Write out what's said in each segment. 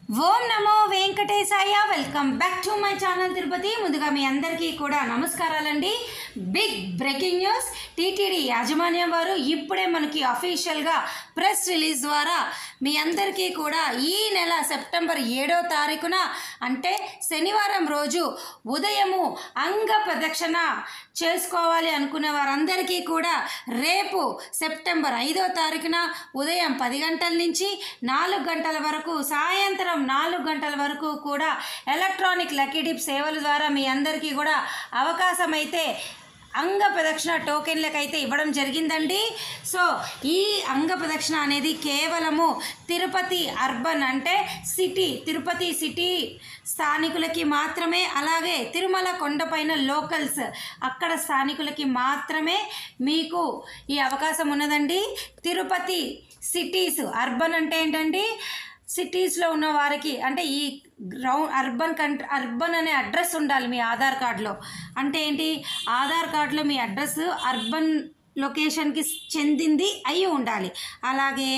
Om Namo Venkatesaya. Welcome back to my channel Tirupati. ముందుగా మీ అందరికీ కూడా నమస్కారాలండి. Big breaking news. టీటీడీ యాజమాన్యం వారు ఇప్పుడే మనకి అఫీషియల్గా ప్రెస్ రిలీజ్ ద్వారా మీ అందరికీ కూడా ఈ నెల సెప్టెంబర్ 7వ తారీఖున అంటే శనివారం రోజు ఉదయము అంగ ప్రదక్షిణ చేసుకోవాలి అనుకునే వారందరికీ కూడా రేపు సెప్టెంబర్ 5వ తారీఖున ఉదయం 10 గంటల నుంచి 4 గంటల వరకు, సాయంత్రం 4 గంటల వరకు కూడా ఎలక్ట్రానిక్ లక్కీ డిప్ సేవల ద్వారా మీ అందరికీ కూడా అవకాశం అయితే అంగ ప్రదక్షిణ టోకెన్లకైతే ఇవ్వడం జరిగిందండి. సో ఈ అంగ ప్రదక్షిణ అనేది కేవలము తిరుపతి అర్బన్ అంటే సిటీ, తిరుపతి సిటీ స్థానికులకి మాత్రమే, అలాగే తిరుమల కొండపైన లోకల్స్ అక్కడ స్థానికులకి మాత్రమే మీకు ఈ అవకాశం ఉన్నదండి. తిరుపతి సిటీస్ అర్బన్ అంటే ఏంటండి, సిటీస్లో ఉన్న వారికి అంటే ఈ అర్బన్ అనే అడ్రస్ ఉండాలి మీ ఆధార్ కార్డులో. అంటే ఏంటి, ఆధార్ కార్డులో మీ అడ్రస్ అర్బన్ లొకేషన్కి చెందింది అయి ఉండాలి. అలాగే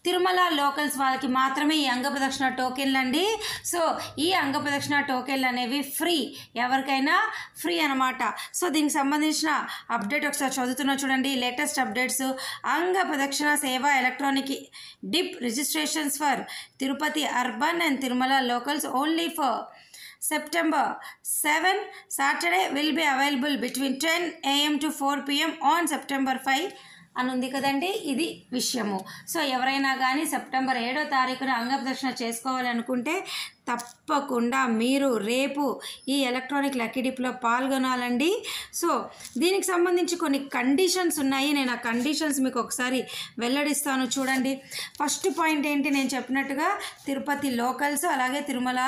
తిరుమల లోకల్స్ వాళ్ళకి మాత్రమే ఈ అంగ ప్రదక్షిణ టోకెన్లు అండి. సో ఈ అంగ ప్రదక్షిణ టోకెన్లు అనేవి ఫ్రీ, ఎవరికైనా ఫ్రీ అనమాట. సో దీనికి సంబంధించిన అప్డేట్ ఒకసారి చదువుతున్నా చూడండి. Latest updates. అంగ ప్రదక్షిణ సేవ electronic dip registrations for Tirupati urban and Tirumala locals only for September 7 Saturday will be available between 10 AM to 4 PM on September 5 అని ఉంది కదండి. ఇది విషయము. సో ఎవరైనా కానీ సెప్టెంబర్ 7వ తారీఖున అంగప్రదక్షిణ చేసుకోవాలి అనుకుంటే తప్పకుండా మీరు రేపు ఈ ఎలక్ట్రానిక్ లక్కీ డిప్లో పాల్గొనాలండి. సో దీనికి సంబంధించి కొన్ని కండిషన్స్ ఉన్నాయి. నేను ఆ కండిషన్స్ మీకు ఒకసారి వెల్లడిస్తాను చూడండి. ఫస్ట్ పాయింట్ ఏంటి, నేను చెప్పినట్టుగా తిరుపతి లోకల్స్ అలాగే తిరుమల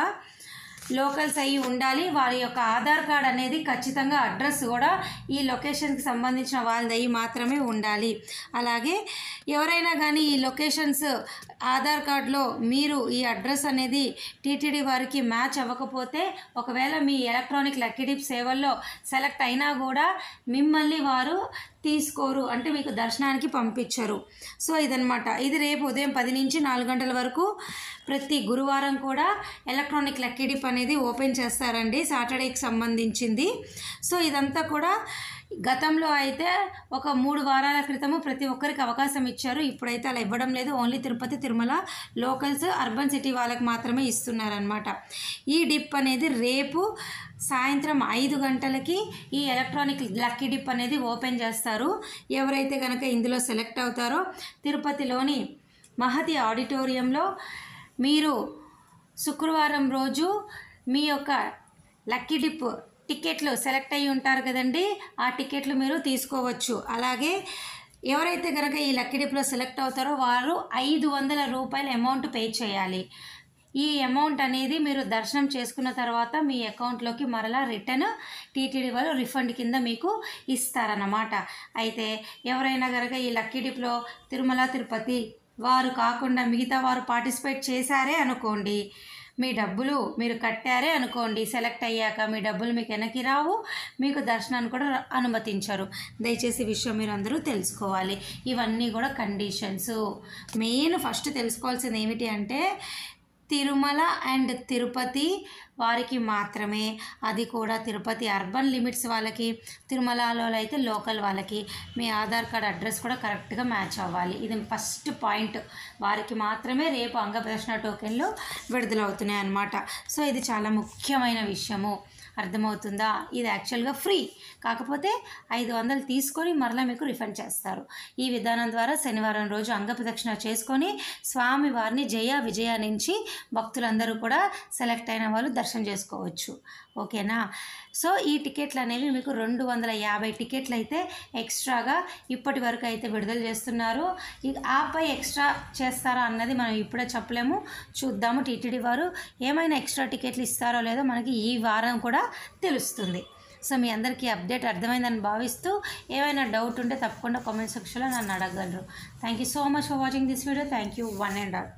లోకల్స్ అయ్యి ఉండాలి. వారి యొక్క ఆధార్ కార్డ్ అనేది ఖచ్చితంగా అడ్రస్ కూడా ఈ లొకేషన్కి సంబంధించిన వాళ్ళది మాత్రమే ఉండాలి. అలాగే ఎవరైనా కానీ ఈ లొకేషన్స్ ఆధార్ కార్డులో మీరు ఈ అడ్రస్ అనేది టీటీడీ వారికి మ్యాచ్ అవ్వకపోతే, ఒకవేళ మీ ఎలక్ట్రానిక్ లక్కీ డిప్ సేవల్లో సెలెక్ట్ అయినా కూడా మిమ్మల్ని వారు తీసుకోరు, అంటే మీకు దర్శనానికి పంపించరు. సో ఇదనమాట. ఇది రేపు ఉదయం 10 నుంచి 4 గంటల వరకు ప్రతి గురువారం కూడా ఎలక్ట్రానిక్ లక్కీ డిప్ అనేది ఓపెన్ చేస్తారండి, సాటర్డేకి సంబంధించింది. సో ఇదంతా కూడా గతంలో అయితే ఒక 3 వారాల క్రితము ప్రతి ఒక్కరికి అవకాశం ఇచ్చారు. ఇప్పుడైతే అలా ఇవ్వడం లేదు. Only Tirupati Tirumala locals urban city వాళ్ళకి మాత్రమే ఇస్తున్నారనమాట. ఈ డిప్ అనేది రేపు సాయంత్రం 5 గంటలకి ఈ ఎలక్ట్రానిక్ లక్కీ డిప్ అనేది ఓపెన్ చేస్తారు. ఎవరైతే కనుక ఇందులో సెలెక్ట్ అవుతారో తిరుపతిలోని మహతి ఆడిటోరియంలో మీరు శుక్రవారం రోజు మీ యొక్క లక్కీ డిప్ టికెట్లు సెలెక్ట్ అయ్యి ఉంటారు కదండి, ఆ టికెట్లు మీరు తీసుకోవచ్చు. అలాగే ఎవరైతే కనుక ఈ లక్కీ డిప్లో సెలెక్ట్ అవుతారో వారు 500 రూపాయల అమౌంట్ పే చేయాలి. ఈ అమౌంట్ అనేది మీరు దర్శనం చేసుకున్న తర్వాత మీ అకౌంట్లోకి మరలా రిటర్న్ టీటీడీ వాళ్ళు రిఫండ్ కింద మీకు ఇస్తారన్నమాట. అయితే ఎవరైనా కనుక ఈ లక్కీ డిప్లో తిరుమల తిరుపతి వారు కాకుండా మిగతా వారు పార్టిసిపేట్ చేశారే అనుకోండి, మీ డబ్బులు మీరు కట్టారే అనుకోండి, సెలెక్ట్ అయ్యాక మీ డబ్బులు మీకు వెనక్కి రావు, మీకు దర్శనాన్ని కూడా అనుమతించరు. దయచేసి విషయం మీరు అందరూ తెలుసుకోవాలి. ఇవన్నీ కూడా కండిషన్స్. మెయిన్ ఫస్ట్ తెలుసుకోవాల్సింది ఏమిటి అంటే తిరుమల అండ్ తిరుపతి వారికి మాత్రమే, అది కూడా తిరుపతి అర్బన్ లిమిట్స్ వాళ్ళకి, తిరుమలలో అయితే లోకల్ వాళ్ళకి మీ ఆధార్ కార్డ్ అడ్రస్ కూడా కరెక్ట్గా మ్యాచ్ అవ్వాలి. ఇది ఫస్ట్ పాయింట్. వారికి మాత్రమే రేపు అంగ ప్రదర్శన టోకెన్లు విడుదలవుతున్నాయి అన్నమాట. సో ఇది చాలా ముఖ్యమైన విషయము. అర్థమవుతుందా? ఇది యాక్చువల్గా ఫ్రీ, కాకపోతే 500 తీసుకొని మరలా మీకు రిఫండ్ చేస్తారు. ఈ విధానం ద్వారా శనివారం రోజు అంగ ప్రదక్షిణ చేసుకొని స్వామివారిని జయ విజయ నుంచి భక్తులందరూ కూడా సెలెక్ట్ అయిన వాళ్ళు దర్శనం చేసుకోవచ్చు. ఓకేనా? సో ఈ టికెట్లు అనేవి మీకు 250 టికెట్లు అయితే ఎక్స్ట్రాగా ఇప్పటి వరకు అయితే విడుదల చేస్తున్నారు. ఆపై ఎక్స్ట్రా చేస్తారా అన్నది మనం ఇప్పుడే చెప్పలేము, చూద్దాము. టీటీడీ వారు ఏమైనా ఎక్స్ట్రా టికెట్లు ఇస్తారో లేదో మనకి ఈ వారం కూడా తెలుస్తుంది. సో మీ అందరికీ అప్డేట్ అర్థమైందని భావిస్తూ ఏమైనా డౌట్ ఉంటే తప్పకుండా కామెంట్ సెక్షన్లో నన్ను అడగగలరు. Thank you so much for watching this video. Thank you one and all.